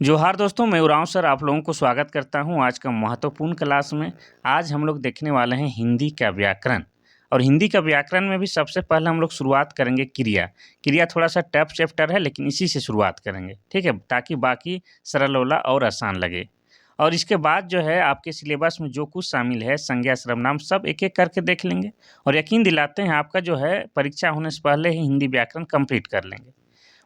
जोहार दोस्तों, मैं उरांव सर आप लोगों को स्वागत करता हूं आज का महत्वपूर्ण क्लास में। आज हम लोग देखने वाले हैं हिंदी का व्याकरण। और हिंदी का व्याकरण में भी सबसे पहले हम लोग शुरुआत करेंगे क्रिया। क्रिया थोड़ा सा टफ चैप्टर है, लेकिन इसी से शुरुआत करेंगे, ठीक है, ताकि बाकी सरल वाला और आसान लगे। और इसके बाद जो है आपके सिलेबस में जो कुछ शामिल है, संज्ञा सर्वनाम, सब एक एक करके देख लेंगे। और यकीन दिलाते हैं आपका जो है परीक्षा होने से पहले ही हिंदी व्याकरण कंप्लीट कर लेंगे।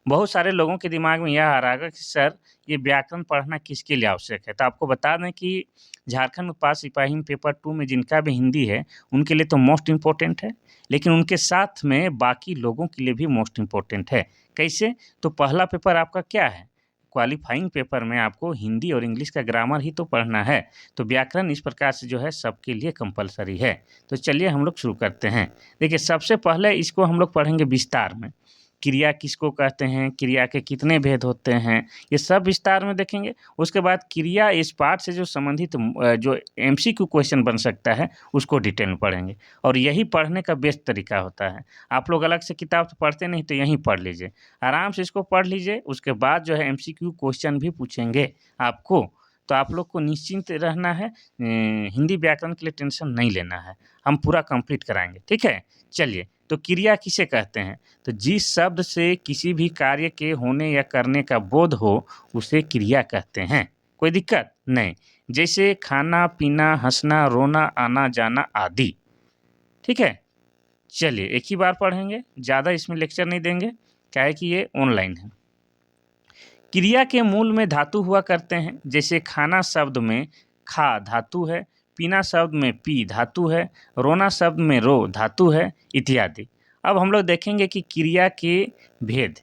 बहुत सारे लोगों के दिमाग में यह आ रहा है कि सर ये व्याकरण पढ़ना किसके लिए आवश्यक है। तो आपको बता दें कि झारखंड उत्पाद सिपाही में पेपर 2 में जिनका भी हिंदी है उनके लिए तो मोस्ट इम्पोर्टेंट है, लेकिन उनके साथ में बाकी लोगों के लिए भी मोस्ट इम्पोर्टेंट है। कैसे? तो पहला पेपर आपका क्या है, क्वालिफाइंग पेपर में आपको हिंदी और इंग्लिश का ग्रामर ही तो पढ़ना है। तो व्याकरण इस प्रकार से जो है सबके लिए कंपलसरी है। तो चलिए हम लोग शुरू करते हैं। देखिए, सबसे पहले इसको हम लोग पढ़ेंगे विस्तार में। क्रिया किसको कहते हैं, क्रिया के कितने भेद होते हैं, ये सब विस्तार में देखेंगे। उसके बाद क्रिया इस पार्ट से जो संबंधित जो एमसीक्यू क्वेश्चन बन सकता है उसको डिटेल में पढ़ेंगे। और यही पढ़ने का बेस्ट तरीका होता है। आप लोग अलग से किताब तो पढ़ते नहीं, तो यहीं पढ़ लीजिए, आराम से इसको पढ़ लीजिए। उसके बाद जो है एमसीक्यू क्वेश्चन भी पूछेंगे आपको, तो आप लोग को निश्चिंत रहना है। हिंदी व्याकरण के लिए टेंशन नहीं लेना है, हम पूरा कंप्लीट कराएंगे, ठीक है। चलिए, तो क्रिया किसे कहते हैं? तो जिस शब्द से किसी भी कार्य के होने या करने का बोध हो उसे क्रिया कहते हैं। कोई दिक्कत नहीं। जैसे खाना पीना, हंसना, रोना, आना जाना आदि, ठीक है। चलिए एक ही बार पढ़ेंगे, ज़्यादा इसमें लेक्चर नहीं देंगे, क्या है कि ये ऑनलाइन है। क्रिया के मूल में धातु हुआ करते हैं। जैसे खाना शब्द में खा धातु है, पीना शब्द में पी धातु है, रोना शब्द में रो धातु है, इत्यादि। अब हम लोग देखेंगे कि क्रिया के भेद,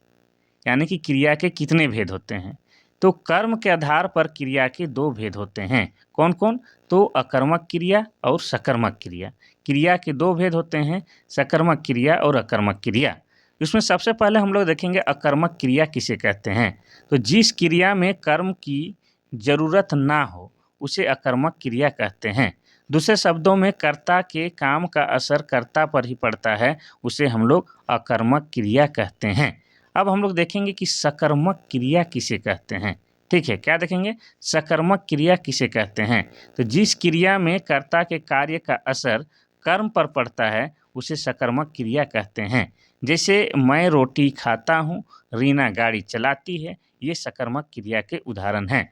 यानी कि क्रिया के कितने भेद होते हैं। तो कर्म के आधार पर क्रिया के दो भेद होते हैं। कौन कौन? तो अकर्मक क्रिया और सकर्मक क्रिया। क्रिया के दो भेद होते हैं, सकर्मक क्रिया और अकर्मक क्रिया। इसमें सबसे पहले हम लोग देखेंगे अकर्मक क्रिया किसे कहते हैं। तो जिस क्रिया में कर्म की जरूरत ना हो उसे अकर्मक क्रिया कहते हैं। दूसरे शब्दों में कर्ता के काम का असर कर्ता पर ही पड़ता है, उसे हम लोग अकर्मक क्रिया कहते हैं। अब हम लोग देखेंगे कि सकर्मक क्रिया किसे कहते हैं। ठीक है, क्या देखेंगे? सकर्मक क्रिया किसे कहते हैं। तो जिस क्रिया में कर्ता के कार्य का असर कर्म पर पड़ता है उसे सकर्मक क्रिया कहते हैं। जैसे मैं रोटी खाता हूँ, रीना गाड़ी चलाती है, ये सकर्मक क्रिया के उदाहरण हैं।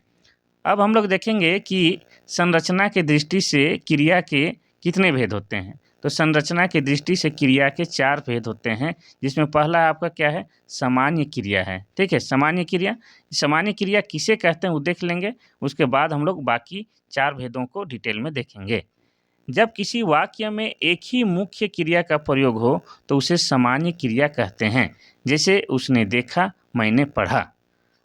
अब हम लोग देखेंगे कि संरचना के दृष्टि से क्रिया के कितने भेद होते हैं। तो संरचना की दृष्टि से क्रिया के 4 भेद होते हैं, जिसमें पहला आपका क्या है? सामान्य क्रिया है, ठीक है। सामान्य क्रिया, सामान्य क्रिया किसे कहते हैं वो देख लेंगे। उसके बाद हम लोग बाकी 4 भेदों को डिटेल में देखेंगे। जब किसी वाक्य में एक ही मुख्य क्रिया का प्रयोग हो तो उसे सामान्य क्रिया कहते हैं। जैसे उसने देखा, मैंने पढ़ा।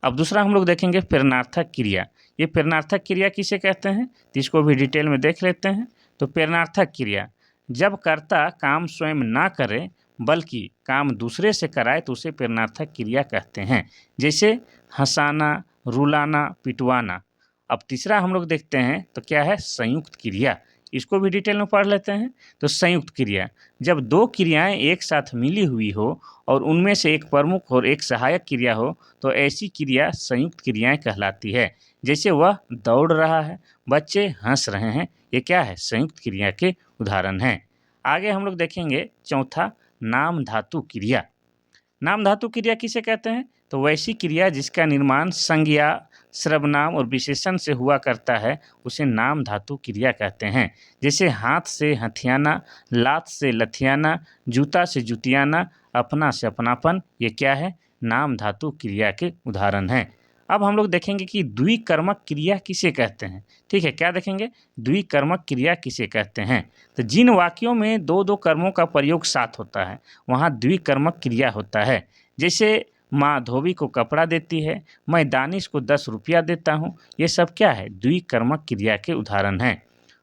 अब दूसरा हम लोग देखेंगे प्रेरणार्थक क्रिया। ये प्रेरणार्थक क्रिया किसे कहते हैं, तो इसको भी डिटेल में देख लेते हैं। तो प्रेरणार्थक क्रिया, जब कर्ता काम स्वयं ना करे बल्कि काम दूसरे से कराए तो उसे प्रेरणार्थक क्रिया कहते हैं। जैसे हंसाना, रुलाना, पिटवाना। अब तीसरा हम लोग देखते हैं तो क्या है? संयुक्त क्रिया। इसको भी डिटेल में पढ़ लेते हैं। तो संयुक्त क्रिया, जब दो क्रियाएं एक साथ मिली हुई हो और उनमें से एक प्रमुख और एक सहायक क्रिया हो तो ऐसी क्रिया संयुक्त क्रियाएं कहलाती है। जैसे वह दौड़ रहा है, बच्चे हंस रहे हैं, ये क्या है? संयुक्त क्रिया के उदाहरण हैं। आगे हम लोग देखेंगे चौथा, नाम धातु क्रिया। नाम धातु क्रिया किसे कहते हैं? तो वैसी क्रिया जिसका निर्माण संज्ञा, सर्वनाम और विशेषण से हुआ करता है उसे नाम धातु क्रिया कहते हैं। जैसे हाथ से हथियाना, लात से लथियाना, जूता से जुतियाना, अपना से अपनापन, ये क्या है? नाम धातु क्रिया के उदाहरण हैं। अब हम लोग देखेंगे कि द्विकर्मक क्रिया किसे कहते हैं। ठीक है, क्या देखेंगे? द्विकर्मक क्रिया किसे कहते हैं। तो जिन वाक्यों में दो दो कर्मों का प्रयोग साथ होता है वहाँ द्विकर्मक क्रिया होता है। जैसे माँ धोबी को कपड़ा देती है, मैं दानिश को 10 रुपया देता हूँ, ये सब क्या है? द्विकर्मक क्रिया के उदाहरण हैं।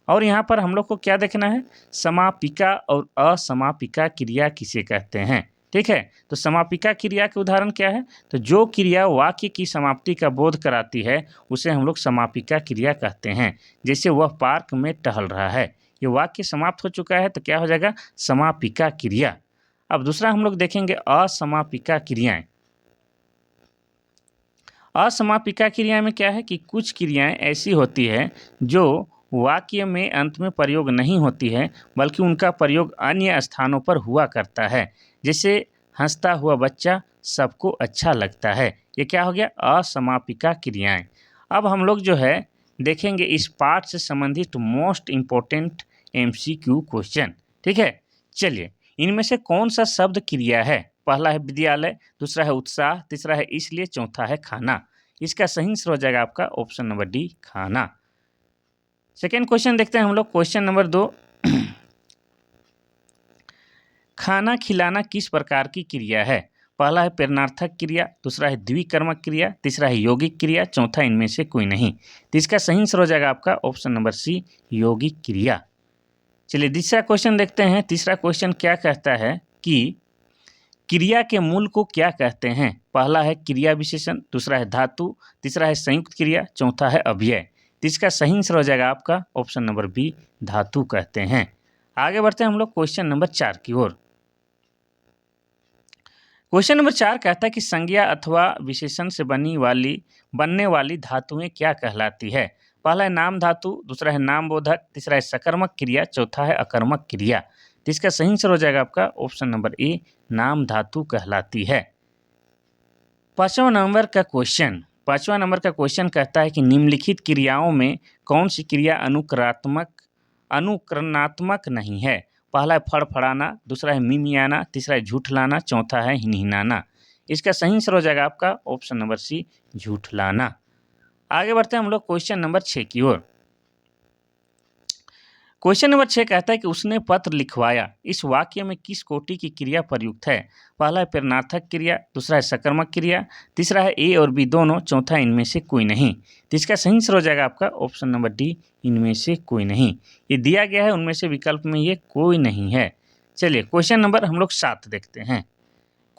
और यहाँ पर हम लोग को क्या देखना है? समापिका और असमापिका क्रिया किसे कहते हैं। ठीक है, तो समापिका क्रिया के उदाहरण क्या है? तो जो क्रिया वाक्य की समाप्ति का बोध कराती है उसे हम लोग समापिका क्रिया कहते हैं। जैसे वह पार्क में टहल रहा है, ये वाक्य समाप्त हो चुका है तो क्या हो जाएगा? समापिका क्रिया। अब दूसरा हम लोग देखेंगे असमापिका क्रियाएं। असमापिका क्रिया में क्या है कि कुछ क्रियाएं ऐसी होती है जो वाक्य में अंत में प्रयोग नहीं होती है, बल्कि उनका प्रयोग अन्य स्थानों पर हुआ करता है। जैसे हंसता हुआ बच्चा सबको अच्छा लगता है। ये क्या हो गया? असमापिका क्रियाएं। अब हम लोग जो है देखेंगे इस पाठ से संबंधित मोस्ट इम्पोर्टेंट MCQ क्वेश्चन। ठीक है, चलिए इनमें से कौन सा शब्द क्रिया है? पहला है विद्यालय, दूसरा है उत्साह, तीसरा है इसलिए, चौथा है खाना। इसका सही आंसर हो जाएगा आपका ऑप्शन नंबर डी, खाना। सेकेंड क्वेश्चन देखते हैं हम लोग, क्वेश्चन नंबर 2। खाना खिलाना किस प्रकार की क्रिया है? पहला है प्रेरणार्थक क्रिया, दूसरा है द्विकर्मक क्रिया, तीसरा है यौगिक क्रिया, चौथा इनमें से कोई नहीं। तो इसका सही आंसर हो जाएगा आपका ऑप्शन नंबर सी, यौगिक क्रिया। चलिए तीसरा क्वेश्चन देखते हैं। तीसरा क्वेश्चन क्या कहता है कि क्रिया के मूल को क्या कहते हैं? पहला है क्रिया विशेषण, दूसरा है धातु, तीसरा है संयुक्त क्रिया, चौथा है अव्यय। तो इसका सही आंसर हो जाएगा आपका ऑप्शन नंबर बी, धातु कहते हैं। आगे बढ़ते हैं हम लोग क्वेश्चन नंबर 4 की ओर। क्वेश्चन नंबर 4 कहता है कि संज्ञा अथवा विशेषण से बनने वाली धातुएं क्या कहलाती है? पहला है नाम धातु, दूसरा है नाम बोधक, तीसरा है सकर्मक क्रिया, चौथा है अकर्मक क्रिया। तो इसका सही आंसर हो जाएगा आपका ऑप्शन नंबर ए, नाम धातु कहलाती है। पांचवा नंबर का क्वेश्चन कहता है कि निम्नलिखित क्रियाओं में कौन सी क्रिया अनुकरणात्मक नहीं है? पहला है फड़फड़ाना, दूसरा है मिमियाना, तीसरा है झूठलाना, चौथा है हिनहिनाना। इसका सही आंसर हो जाएगा आपका ऑप्शन नंबर सी, झूठलाना। आगे बढ़ते हैं हम लोग क्वेश्चन नंबर 6 की ओर। क्वेश्चन नंबर 6 कहता है कि उसने पत्र लिखवाया, इस वाक्य में किस कोटि की क्रिया प्रयुक्त है? पहला है प्रेरणार्थक क्रिया, दूसरा है सकर्मक क्रिया, तीसरा है ए और बी दोनों, चौथा इनमें से कोई नहीं। तो इसका सही आंसर हो जाएगा आपका ऑप्शन नंबर डी, इनमें से कोई नहीं। ये दिया गया है उनमें से विकल्प में ये कोई नहीं है। चलिए क्वेश्चन नंबर हम लोग 7 देखते हैं।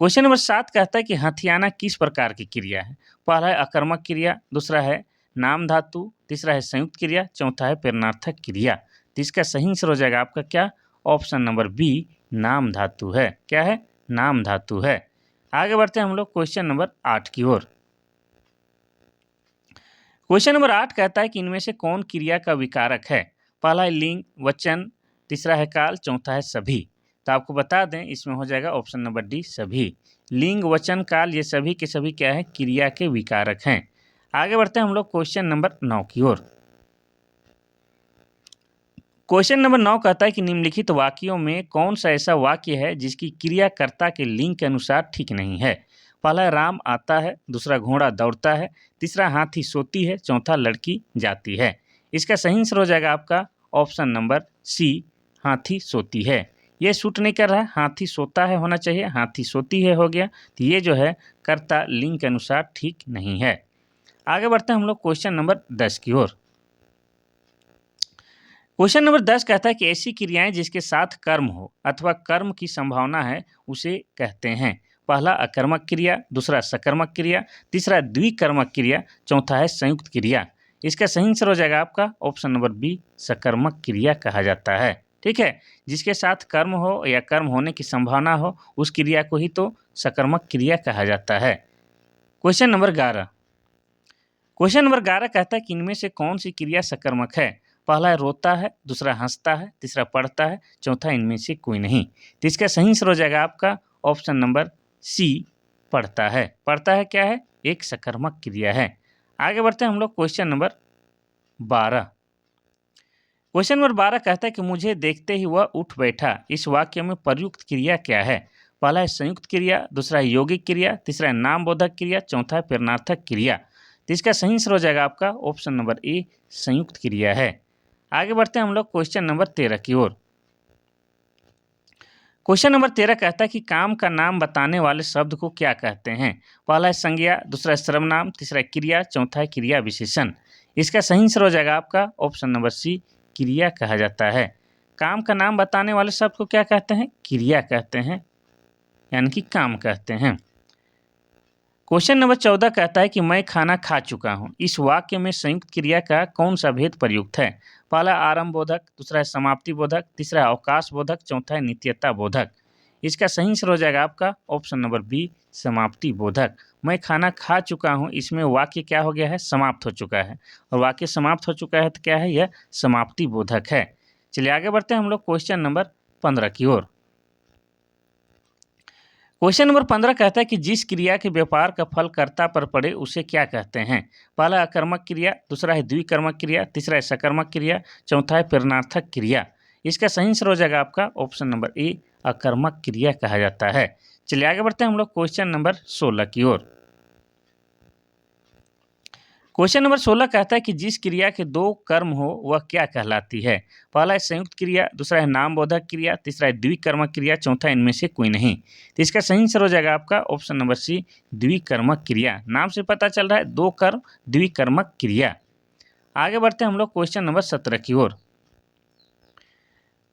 क्वेश्चन नंबर 7 कहता है कि हथियाना किस प्रकार की क्रिया है? पहला है अकर्मक क्रिया, दूसरा है नाम धातु, तीसरा है संयुक्त क्रिया, चौथा है प्रेरणार्थक क्रिया। तो इसका सही आंसर हो जाएगा आपका क्या? ऑप्शन नंबर बी, नाम धातु है। क्या है? नाम धातु है। आगे बढ़ते हैं हम लोग क्वेश्चन नंबर 8 की ओर। क्वेश्चन नंबर 8 कहता है कि इनमें से कौन क्रिया का विकारक है? पहला है लिंग, वचन, तीसरा है काल, चौथा है सभी। तो आपको बता दें इसमें हो जाएगा ऑप्शन नंबर डी, सभी। लिंग, वचन, काल ये सभी के सभी क्या है? क्रिया के विकारक हैं। आगे बढ़ते हैं हम लोग क्वेश्चन नंबर 9 की ओर। क्वेश्चन नंबर 9 कहता है कि निम्नलिखित वाक्यों में कौन सा ऐसा वाक्य है जिसकी क्रियाकर्ता के लिंग के अनुसार ठीक नहीं है? पहला है राम आता है, दूसरा घोड़ा दौड़ता है, तीसरा हाथी सोती है, चौथा लड़की जाती है। इसका सही आंसर हो जाएगा आपका ऑप्शन नंबर सी, हाथी सोती है। ये सूट नहीं कर रहा है, हाथी सोता है होना चाहिए, हाथी सोती है हो गया। तो ये जो है कर्ता लिंग के अनुसार ठीक नहीं है। आगे बढ़ते हैं हम लोग क्वेश्चन नंबर 10 की ओर। क्वेश्चन नंबर 10 कहता है कि ऐसी क्रियाएं जिसके साथ कर्म हो अथवा कर्म की संभावना है उसे कहते हैं। पहला अकर्मक क्रिया, दूसरा सकर्मक क्रिया, तीसरा द्विकर्मक क्रिया, चौथा है संयुक्त क्रिया। इसका सही आंसर हो जाएगा आपका ऑप्शन नंबर बी, सकर्मक क्रिया कहा जाता है। ठीक है, जिसके साथ कर्म हो या कर्म होने की संभावना हो उस क्रिया को ही तो सकर्मक क्रिया कहा जाता है। क्वेश्चन नंबर 11 कहता है कि इनमें से कौन सी क्रिया सकर्मक है? पहला है रोता है, दूसरा हंसता है, तीसरा पढ़ता है, चौथा इनमें से कोई नहीं। तो इसका सही आंसर हो जाएगा आपका ऑप्शन नंबर सी, पढ़ता है। पढ़ता है क्या है? एक सकर्मक क्रिया है। आगे बढ़ते हैं हम लोग क्वेश्चन नंबर 12। क्वेश्चन नंबर 12 कहता है कि मुझे देखते ही वह उठ बैठा, इस वाक्य में प्रयुक्त क्रिया क्या है? पहला है संयुक्त क्रिया, दूसरा है यौगिक क्रिया, तीसरा है नामबोधक क्रिया, चौथा है प्रेरणार्थक क्रिया। तो इसका सही आंसर हो जाएगा आपका ऑप्शन नंबर ए, संयुक्त क्रिया है। आगे बढ़ते हैं हम लोग क्वेश्चन नंबर 13 की ओर। क्वेश्चन नंबर 13 कहता है कि काम का नाम बताने वाले शब्द को क्या कहते हैं? पहला है संज्ञा, दूसरा है सर्वनाम, तीसरा है क्रिया, चौथा है क्रिया विशेषण। इसका सही आंसर हो जाएगा आपका ऑप्शन नंबर सी, क्रिया कहा जाता है। काम का नाम बताने वाले शब्द को क्या कहते हैं? क्रिया कहते हैं, यानी कि काम कहते हैं। क्वेश्चन नंबर 14 कहता है कि मैं खाना खा चुका हूँ, इस वाक्य में संयुक्त क्रिया का कौन सा भेद प्रयुक्त है? पहला आरंभ बोधक, दूसरा है समाप्ति बोधक, तीसरा है अवकाश बोधक, चौथा है नित्यता बोधक। इसका सही आंसर हो जाएगा आपका ऑप्शन नंबर बी, समाप्ति बोधक। मैं खाना खा चुका हूँ, इसमें वाक्य क्या हो गया है, समाप्त हो चुका है। और वाक्य समाप्त हो चुका है तो क्या है, यह समाप्ति बोधक है। चलिए आगे बढ़ते हैं हम लोग क्वेश्चन नंबर 15 की ओर। क्वेश्चन नंबर 15 कहता है कि जिस क्रिया के व्यापार का फल कर्ता पर पड़े उसे क्या कहते हैं। पहला अकर्मक क्रिया, दूसरा है द्विकर्मक क्रिया, तीसरा है सकर्मक क्रिया, चौथा है प्रेरणार्थक क्रिया। इसका सही आंसर हो जाएगा आपका ऑप्शन नंबर ए, अकर्मक क्रिया कहा जाता है। चलिए आगे बढ़ते हैं हम लोग क्वेश्चन नंबर 16 की ओर। क्वेश्चन नंबर 16 कहता है कि जिस क्रिया के दो कर्म हो वह क्या कहलाती है। पहला है संयुक्त क्रिया, दूसरा है नामबोधक क्रिया, तीसरा है द्विकर्मक क्रिया, चौथा इनमें से कोई नहीं। तो इसका सही आंसर हो जाएगा आपका ऑप्शन नंबर सी, द्विकर्मक क्रिया। नाम से पता चल रहा है दो कर्म, द्विकर्मक क्रिया। आगे बढ़ते हैं हम लोग क्वेश्चन नंबर 17 की ओर।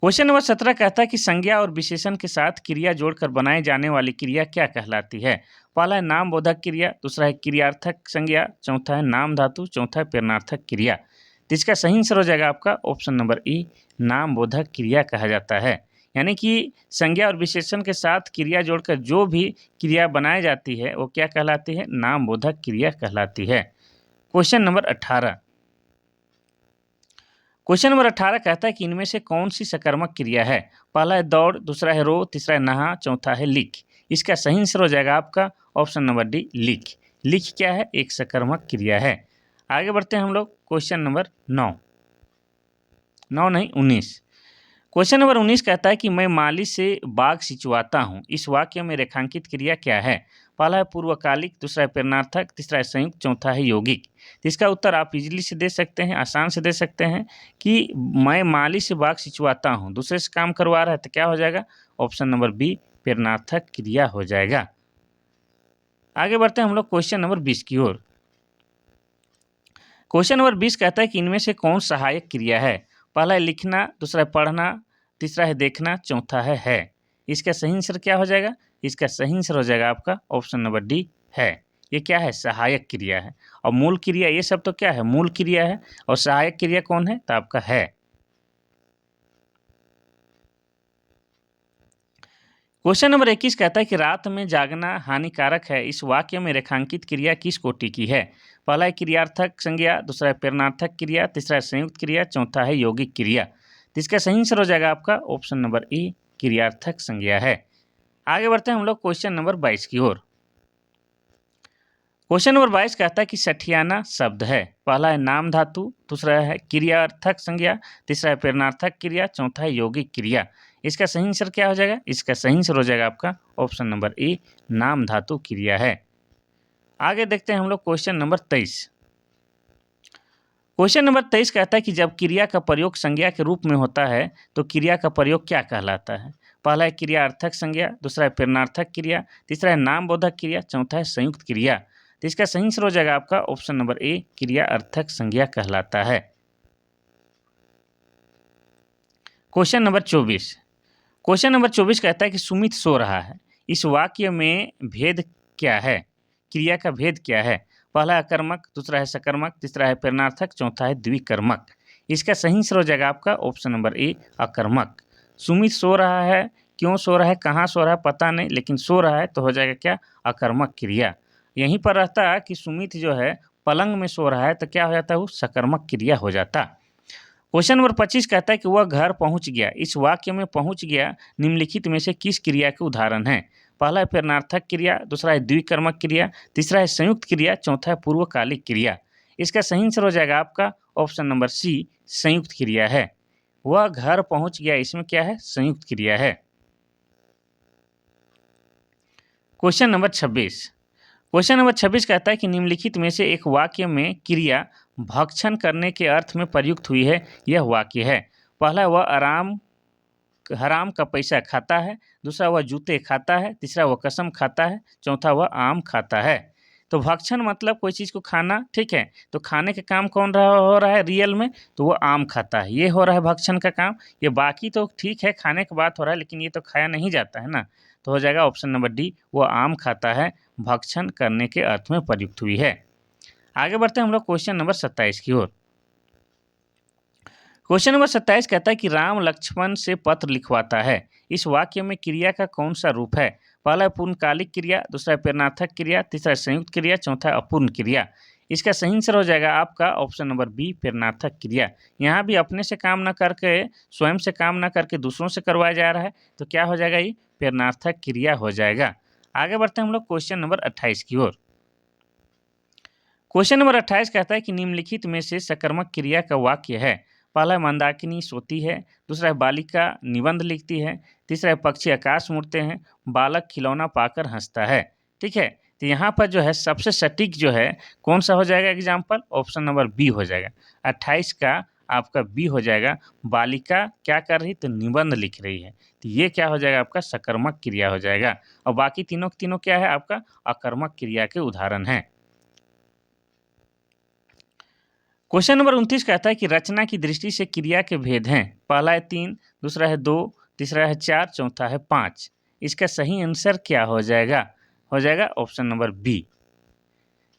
क्वेश्चन नंबर 17 कहता है कि संज्ञा और विशेषण के साथ क्रिया जोड़कर बनाए जाने वाली क्रिया क्या कहलाती है। पहला है नाम बोधक क्रिया, दूसरा है क्रियार्थक संज्ञा, चौथा है नाम धातु, चौथा है प्रेरणार्थक क्रिया। तो इसका सही आंसर हो जाएगा आपका ऑप्शन नंबर ई, नाम बोधक क्रिया कहा जाता है। यानी कि संज्ञा और विशेषण के साथ क्रिया जोड़कर जो भी क्रिया बनाई जाती है वो क्या कहलाती है, नाम बोधक क्रिया कहलाती है। Question number 18। क्वेश्चन नंबर 18 कहता है कि इनमें से कौन सी सकर्मक क्रिया है। पहला है दौड़, दूसरा है रो, तीसरा है नहा, चौथा है लिख। इसका सही आंसर हो जाएगा आपका ऑप्शन नंबर डी, लिख। लिख क्या है, एक सकर्मक क्रिया है। आगे बढ़ते हैं हम लोग क्वेश्चन नंबर 19। क्वेश्चन नंबर 19 कहता है कि मैं माली से बाग सिंचवाता हूँ। इस वाक्य में रेखांकित क्रिया क्या है। पहला है पूर्वकालिक, दूसरा है प्रेरणार्थक, तीसरा है संयुक्त, चौथा है यौगिक। तो इसका उत्तर आप इजीली से दे सकते हैं, आसान से दे सकते हैं कि मैं माली से बाग सिंचवाता हूँ, दूसरे से काम करवा रहा है तो क्या हो जाएगा, ऑप्शन नंबर बी, प्रेरणार्थक क्रिया हो जाएगा। आगे बढ़ते हैं हम लोग क्वेश्चन नंबर 20 की ओर। क्वेश्चन नंबर 20 कहता है कि इनमें से कौन सहायक क्रिया है। पहला है लिखना, दूसरा है पढ़ना, तीसरा है देखना, चौथा है। इसका सही आंसर क्या हो जाएगा, इसका सही आंसर हो जाएगा आपका ऑप्शन नंबर डी, है। ये क्या है, सहायक क्रिया है। और मूल क्रिया, ये सब तो क्या है, मूल क्रिया है। और सहायक क्रिया कौन है, तो आपका है। क्वेश्चन नंबर 21 कहता है कि रात में जागना हानिकारक है। इस वाक्य में रेखांकित क्रिया किस कोटि की है। पहला है क्रियार्थक संज्ञा, दूसरा है प्रेरणार्थक क्रिया, तीसरा है संयुक्त क्रिया, चौथा है यौगिक क्रिया। तो इसका सही आंसर हो जाएगा आपका ऑप्शन नंबर ई, क्रियार्थक संज्ञा है। आगे बढ़ते हैं हम लोग क्वेश्चन नंबर 22 की ओर। क्वेश्चन नंबर 22 कहता है कि सठियाना शब्द है। पहला है नाम धातु, दूसरा है क्रियार्थक संज्ञा, तीसरा है प्रेरणार्थक क्रिया, चौथा है यौगिक क्रिया। इसका सही आंसर क्या हो जाएगा, इसका सही आंसर हो जाएगा आपका ऑप्शन नंबर ए, नाम धातु क्रिया है। आगे देखते हैं हम लोग क्वेश्चन नंबर 23। क्वेश्चन नंबर 23 कहता है कि जब क्रिया का प्रयोग संज्ञा के रूप में होता है तो क्रिया का प्रयोग क्या कहलाता है। पहला है क्रियार्थक संज्ञा, दूसरा है प्रेरणार्थक क्रिया, तीसरा है नाम बोधक क्रिया, चौथा है संयुक्त क्रिया। तो इसका सही आंसर हो जाएगा आपका ऑप्शन नंबर ए, क्रियार्थक संज्ञा कहलाता है। Question number 24। क्वेश्चन नंबर 24 कहता है कि सुमित सो रहा है। इस वाक्य में भेद क्या है, क्रिया का भेद क्या है। पहला है अकर्मक, दूसरा है सकर्मक, तीसरा है प्रेरणार्थक, चौथा है द्विकर्मक। इसका सही आंसर हो जाएगा आपका ऑप्शन नंबर ए, अकर्मक। सुमित सो रहा है, क्यों सो रहा है, कहाँ सो रहा है पता नहीं, लेकिन सो रहा है तो हो जाएगा क्या, अकर्मक क्रिया। यहीं पर रहता है कि सुमित जो है पलंग में सो रहा है तो क्या हो जाता है, वो सकर्मक क्रिया हो जाता। क्वेश्चन नंबर 25 कहता है कि वह घर पहुंच गया। इस वाक्य में पहुंच गया निम्नलिखित में से किस क्रिया के उदाहरण है। पहला है प्रेरणार्थक क्रिया, दूसरा है द्विकर्मक क्रिया, तीसरा है संयुक्त क्रिया, चौथा है पूर्वकालिक क्रिया। इसका सही आंसर हो जाएगा आपका ऑप्शन नंबर सी, संयुक्त क्रिया है। वह घर पहुंच गया, इसमें क्या है, संयुक्त क्रिया है। Question number 26। क्वेश्चन नंबर 26 कहता है कि निम्नलिखित में से एक वाक्य में क्रिया भक्षण करने के अर्थ में प्रयुक्त हुई है, यह वाक्य है। पहला वह हराम का पैसा खाता है, दूसरा वह जूते खाता है, तीसरा वह कसम खाता है, चौथा वह आम खाता है। तो भक्षण मतलब कोई चीज़ को खाना, ठीक है। तो खाने का काम कौन हो रहा है रियल में, तो वो आम खाता है, ये हो रहा है भक्षण का काम। ये बाकी तो ठीक है, खाने की बात हो रहा है, लेकिन ये तो खाया नहीं जाता है ना। तो हो जाएगा ऑप्शन नंबर डी, वो आम खाता है, भक्षण करने के अर्थ में प्रयुक्त हुई है। आगे बढ़ते हैं हम लोग क्वेश्चन नंबर 27 की ओर। क्वेश्चन नंबर 27 कहता है कि राम लक्ष्मण से पत्र लिखवाता है। इस वाक्य में क्रिया का कौन सा रूप है। पहला है पूर्णकालिक क्रिया, दूसरा है प्रेरणार्थक क्रिया, तीसरा है संयुक्त क्रिया, चौथा है अपूर्ण क्रिया। इसका सही आंसर हो जाएगा आपका ऑप्शन नंबर बी, प्रेरणार्थक क्रिया। यहाँ भी अपने से काम न करके, स्वयं से काम न करके दूसरों से करवाया जा रहा है, तो क्या हो जाएगा, ये प्रेरणार्थक क्रिया हो जाएगा। आगे बढ़ते हैं हम लोग क्वेश्चन नंबर 28 की ओर। क्वेश्चन नंबर 28 कहता है कि निम्नलिखित में से सकर्मक क्रिया का वाक्य है। पहला है मंदाकिनी सोती है, दूसरा है बालिका निबंध लिखती है, तीसरा है पक्षी आकाश उड़ते हैं, बालक खिलौना पाकर हंसता है। ठीक है, तो यहाँ पर जो है सबसे सटीक जो है कौन सा हो जाएगा एग्जाम्पल, ऑप्शन नंबर बी हो जाएगा। 28 का आपका बी हो जाएगा। बालिका क्या कर रही, तो निबंध लिख रही है, तो ये क्या हो जाएगा आपका सकर्मक क्रिया हो जाएगा। और बाकी तीनों के तीनों क्या है आपका अकर्मक क्रिया के उदाहरण है। क्वेश्चन नंबर 29 कहता है कि रचना की दृष्टि से क्रिया के भेद हैं। पहला है 3, दूसरा है 2, तीसरा है 4, चौथा है 5। इसका सही आंसर क्या हो जाएगा, हो जाएगा ऑप्शन नंबर बी।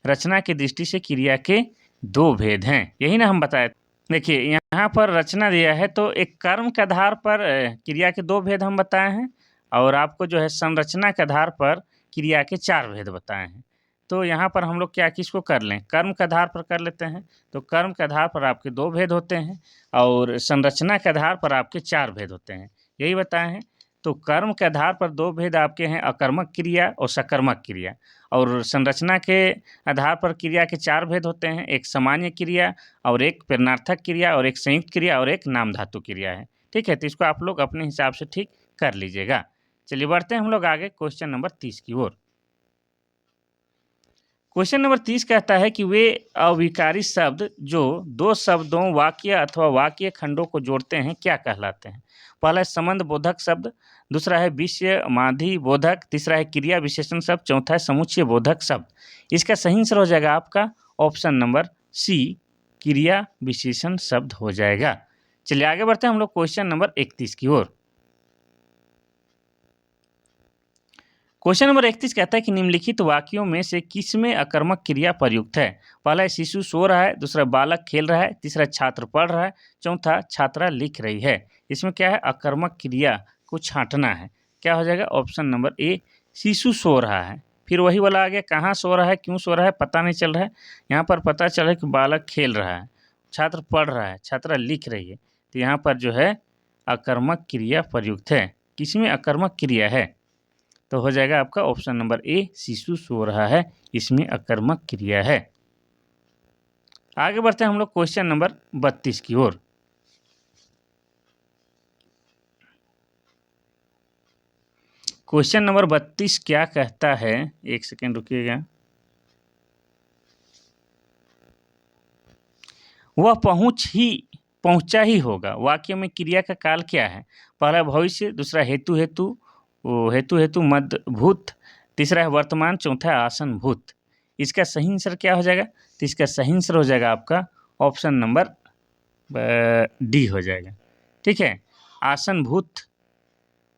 रचना की दृष्टि से क्रिया के 2 भेद हैं, यही ना हम बताए। देखिए यहाँ पर रचना दिया है, तो एक कर्म के आधार पर क्रिया के 2 भेद हम बताए हैं, और आपको जो है संरचना के आधार पर क्रिया के 4 भेद बताए हैं। तो यहाँ पर हम लोग क्या किसको कर लें, कर्म के आधार पर कर लेते हैं। तो कर्म के आधार पर आपके 2 भेद होते हैं, और संरचना के आधार पर आपके 4 भेद होते हैं, यही बताए हैं। तो कर्म के आधार पर 2 भेद आपके हैं, अकर्मक क्रिया और सकर्मक क्रिया। और संरचना के आधार पर क्रिया के 4 भेद होते हैं, एक सामान्य क्रिया, और एक प्रेरणार्थक क्रिया, और एक संयुक्त क्रिया, और एक नाम धातु क्रिया है। ठीक है, तो इसको आप लोग अपने हिसाब से ठीक कर लीजिएगा। चलिए बढ़ते हैं हम लोग आगे क्वेश्चन नंबर 30 की ओर। क्वेश्चन नंबर 30 कहता है कि वे अविकारी शब्द जो 2 शब्दों, वाक्य अथवा वाक्य खंडों को जोड़ते हैं क्या कहलाते हैं। पहला है संबंध बोधक शब्द, दूसरा है विषय माधि बोधक, तीसरा है क्रिया विशेषण शब्द, चौथा है समुच्चय बोधक शब्द। इसका सही आंसर हो जाएगा आपका ऑप्शन नंबर सी, क्रिया विशेषण शब्द हो जाएगा। चलिए आगे बढ़ते हैं हम लोग क्वेश्चन नंबर 31 की ओर। क्वेश्चन नंबर 31 कहता है कि निम्नलिखित वाक्यों में से किसमें अकर्मक क्रिया प्रयुक्त है। पहला है शिशु सो रहा है, दूसरा बालक खेल रहा है, तीसरा छात्र पढ़ रहा है, चौथा छात्रा लिख रही है। इसमें क्या है, अकर्मक क्रिया को छांटना है। क्या हो जाएगा ऑप्शन नंबर ए, शिशु सो रहा है। फिर वही वाला आ गया, कहाँ सो रहा है, क्यों सो रहा है, पता नहीं चल रहा है। यहाँ पर पता चल रहा है कि बालक खेल रहा है, छात्र पढ़ रहा है, छात्रा लिख रही है। तो यहाँ पर जो है अकर्मक क्रिया प्रयुक्त है। किसमें अकर्मक क्रिया है, तो हो जाएगा आपका ऑप्शन नंबर ए, शिशु सो रहा है, इसमें अकर्मक क्रिया है। आगे बढ़ते हैं हम लोग क्वेश्चन नंबर 32 की ओर। क्वेश्चन नंबर 32 क्या कहता है, एक सेकेंड रुकिएगा। वह पहुंचा ही होगा। वाक्य में क्रिया का काल क्या है। पहला भविष्य, दूसरा हेतु हेतु मध्य भूत, तीसरा है वर्तमान, चौथा है आसन भूत। इसका सही आंसर क्या हो जाएगा, तो इसका सही आंसर हो जाएगा आपका ऑप्शन नंबर डी हो जाएगा। ठीक है, आसन भूत,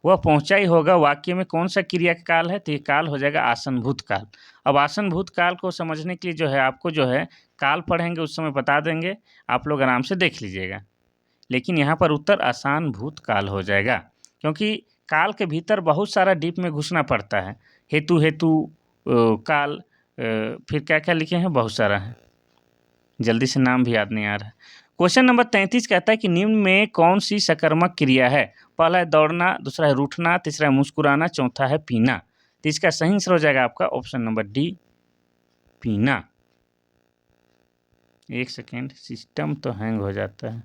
वह पहुंचा ही होगा। वाक्य में कौन सा क्रिया का काल है, तो ये काल हो जाएगा आसन भूत काल। अब आसन भूत काल को समझने के लिए जो है आपको जो है काल पढ़ेंगे उस समय बता देंगे, आप लोग आराम से देख लीजिएगा। लेकिन यहाँ पर उत्तर आसान भूत काल हो जाएगा, क्योंकि काल के भीतर बहुत सारा डीप में घुसना पड़ता है। हेतु काल, फिर क्या क्या लिखे हैं, बहुत सारा है, जल्दी से नाम भी याद नहीं आ रहा है। क्वेश्चन नंबर 33 कहता है कि निम्न में कौन सी सकर्मक क्रिया है। पहला है दौड़ना, दूसरा है रूठना, तीसरा है मुस्कुराना, चौथा है पीना। तो इसका सही आंसर हो जाएगा आपका ऑप्शन नंबर डी, पीना। एक सेकेंड, सिस्टम तो हैंग हो जाता है।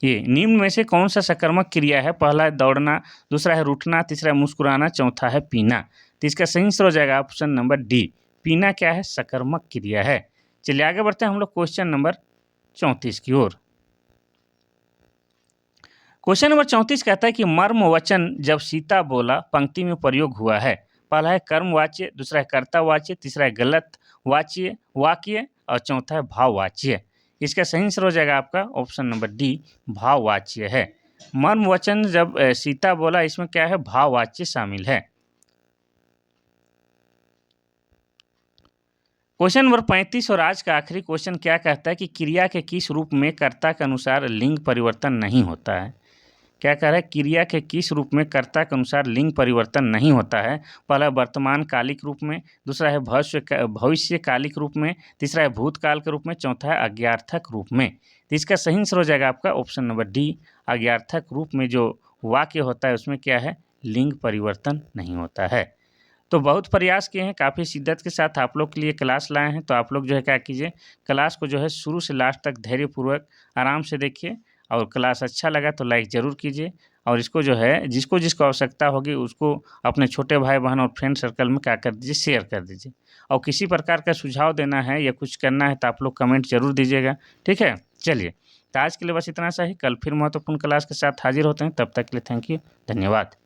ये निम्न में से कौन सा सकर्मक क्रिया है। पहला है दौड़ना, दूसरा है रूठना, तीसरा है मुस्कुराना, चौथा है पीना। तो इसका सही आंसर हो जाएगा ऑप्शन नंबर डी, पीना क्या है, सकर्मक क्रिया है। चलिए आगे बढ़ते हैं हम लोग क्वेश्चन नंबर 34 की ओर। क्वेश्चन नंबर 34 कहता है कि मर्म वचन जब सीता बोला पंक्ति में प्रयोग हुआ है। पहला है कर्मवाच्य, दूसरा है कर्तावाच्य, तीसरा है गलत वाक्य, और चौथा है भाववाच्य। इसका सही आंसर हो जाएगा आपका ऑप्शन नंबर डी, भाववाच्य है। मर्म वचन जब सीता बोला, इसमें क्या है, भाववाच्य शामिल है। क्वेश्चन नंबर 35 और आज का आखिरी क्वेश्चन क्या कहता है कि क्रिया के किस रूप में कर्ता के अनुसार लिंग परिवर्तन नहीं होता है। क्या कह रहा है, क्रिया के किस रूप में कर्ता के अनुसार लिंग परिवर्तन नहीं होता है। पहला वर्तमान कालिक रूप में, दूसरा है भविष्य कालिक रूप में, तीसरा है भूतकाल के रूप में, चौथा है अज्ञार्थक रूप में। तो इसका सही आंसर हो जाएगा आपका ऑप्शन नंबर डी, अज्ञार्थक रूप में जो वाक्य होता है उसमें क्या है, लिंग परिवर्तन नहीं होता है। तो बहुत प्रयास किए हैं, काफ़ी शिद्दत के साथ आप लोग के लिए क्लास लाए हैं, तो आप लोग जो है क्या कीजिए, क्लास को जो है शुरू से लास्ट तक धैर्यपूर्वक आराम से देखिए, और क्लास अच्छा लगा तो लाइक ज़रूर कीजिए, और इसको जो है जिसको जिसको आवश्यकता होगी उसको अपने छोटे भाई बहन और फ्रेंड सर्कल में क्या कर दीजिए, शेयर कर दीजिए। और किसी प्रकार का सुझाव देना है या कुछ करना है तो आप लोग कमेंट ज़रूर दीजिएगा, ठीक है। चलिए, तो आज के लिए बस इतना सा ही, कल फिर महत्वपूर्ण क्लास के साथ हाजिर होते हैं, तब तक के लिए थैंक यू, धन्यवाद।